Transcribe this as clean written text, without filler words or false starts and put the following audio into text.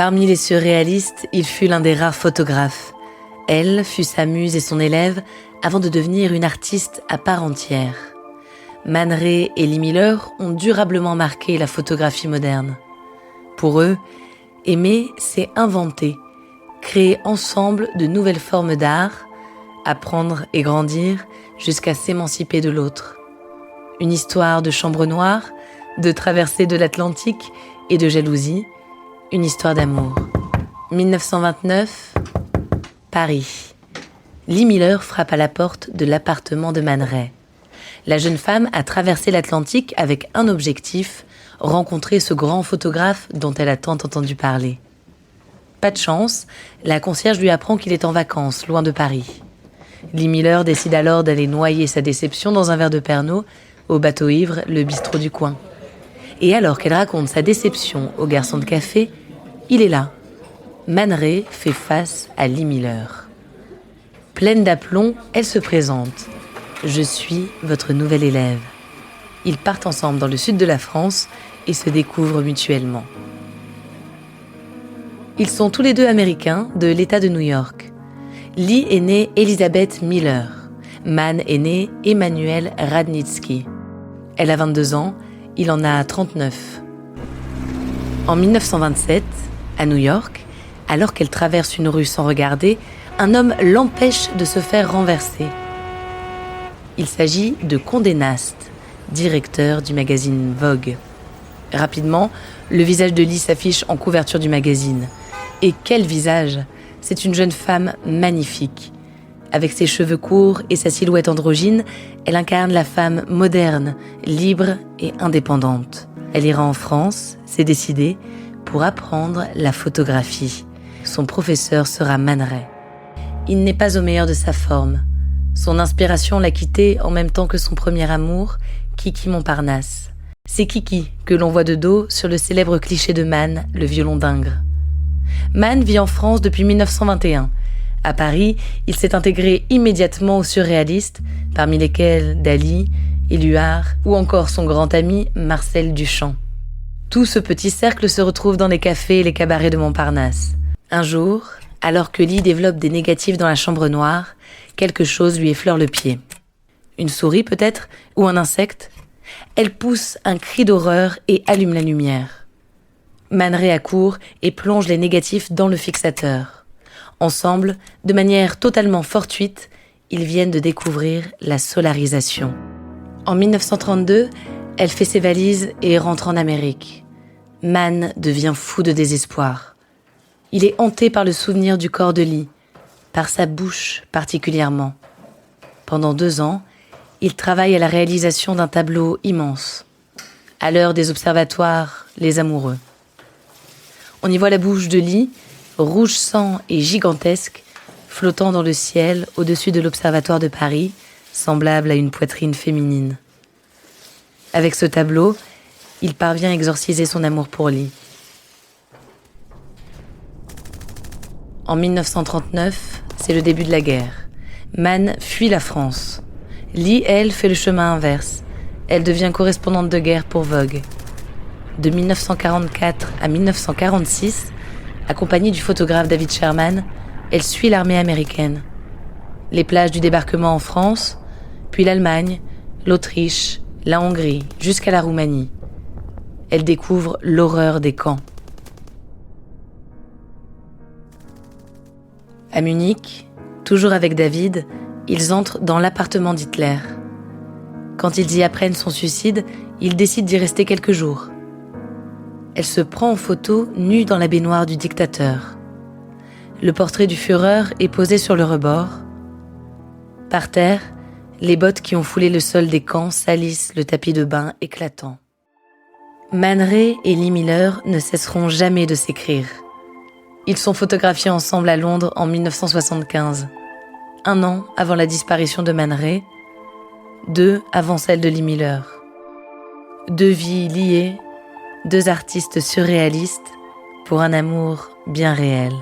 Parmi les surréalistes, il fut l'un des rares photographes. Elle fut sa muse et son élève avant de devenir une artiste à part entière. Man Ray et Lee Miller ont durablement marqué la photographie moderne. Pour eux, aimer, c'est inventer, créer ensemble de nouvelles formes d'art, apprendre et grandir jusqu'à s'émanciper de l'autre. Une histoire de chambre noire, de traversée de l'Atlantique et de jalousie, une histoire d'amour. 1929, Paris. Lee Miller frappe à la porte de l'appartement de Man Ray. La jeune femme a traversé l'Atlantique avec un objectif, rencontrer ce grand photographe dont elle a tant entendu parler. Pas de chance, la concierge lui apprend qu'il est en vacances, loin de Paris. Lee Miller décide alors d'aller noyer sa déception dans un verre de Pernod, au bateau ivre, le bistrot du coin. Et alors qu'elle raconte sa déception au garçon de café, il est là. Man Ray fait face à Lee Miller. Pleine d'aplomb, elle se présente. « Je suis votre nouvel élève ». Ils partent ensemble dans le sud de la France et se découvrent mutuellement. Ils sont tous les deux américains de l'État de New York. Lee est née Elizabeth Miller. Man est né Emmanuel Radnitsky. Elle a 22 ans, il en a 39. En 1927, à New York, alors qu'elle traverse une rue sans regarder, un homme l'empêche de se faire renverser. Il s'agit de Condé Nast, directeur du magazine Vogue. Rapidement, le visage de Lee s'affiche en couverture du magazine. Et quel visage! C'est une jeune femme magnifique. Avec ses cheveux courts et sa silhouette androgyne, elle incarne la femme moderne, libre et indépendante. Elle ira en France, c'est décidé, pour apprendre la photographie. Son professeur sera Man Ray. Il n'est pas au meilleur de sa forme. Son inspiration l'a quitté en même temps que son premier amour, Kiki Montparnasse. C'est Kiki que l'on voit de dos sur le célèbre cliché de Man, le violon d'Ingres. Man vit en France depuis 1921. À Paris, il s'est intégré immédiatement aux surréalistes, parmi lesquels Dali, Éluard ou encore son grand ami Marcel Duchamp. Tout ce petit cercle se retrouve dans les cafés et les cabarets de Montparnasse. Un jour, alors que Lee développe des négatifs dans la chambre noire, quelque chose lui effleure le pied. Une souris peut-être, ou un insecte. Elle pousse un cri d'horreur et allume la lumière. Man Ray accourt et plonge les négatifs dans le fixateur. Ensemble, de manière totalement fortuite, ils viennent de découvrir la solarisation. En 1932, elle fait ses valises et rentre en Amérique. Man devient fou de désespoir. Il est hanté par le souvenir du corps de Lee, par sa bouche particulièrement. Pendant 2 ans, il travaille à la réalisation d'un tableau immense. À l'heure des observatoires, les amoureux. On y voit la bouche de Lee, rouge sang et gigantesque, flottant dans le ciel au-dessus de l'Observatoire de Paris, semblable à une poitrine féminine. Avec ce tableau, il parvient à exorciser son amour pour Lee. En 1939, c'est le début de la guerre. Man fuit la France. Lee, elle, fait le chemin inverse. Elle devient correspondante de guerre pour Vogue. De 1944 à 1946, accompagnée du photographe David Sherman, elle suit l'armée américaine. Les plages du débarquement en France, puis l'Allemagne, l'Autriche, la Hongrie, jusqu'à la Roumanie. Elle découvre l'horreur des camps. À Munich, toujours avec David, ils entrent dans l'appartement d'Hitler. Quand ils y apprennent son suicide, ils décident d'y rester quelques jours. Elle se prend en photo nue dans la baignoire du dictateur. Le portrait du Führer est posé sur le rebord. Par terre, les bottes qui ont foulé le sol des camps salissent le tapis de bain éclatant. Man Ray et Lee Miller ne cesseront jamais de s'écrire. Ils sont photographiés ensemble à Londres en 1975, 1 an avant la disparition de Man Ray, 2 avant celle de Lee Miller. 2 vies liées, 2 artistes surréalistes pour un amour bien réel.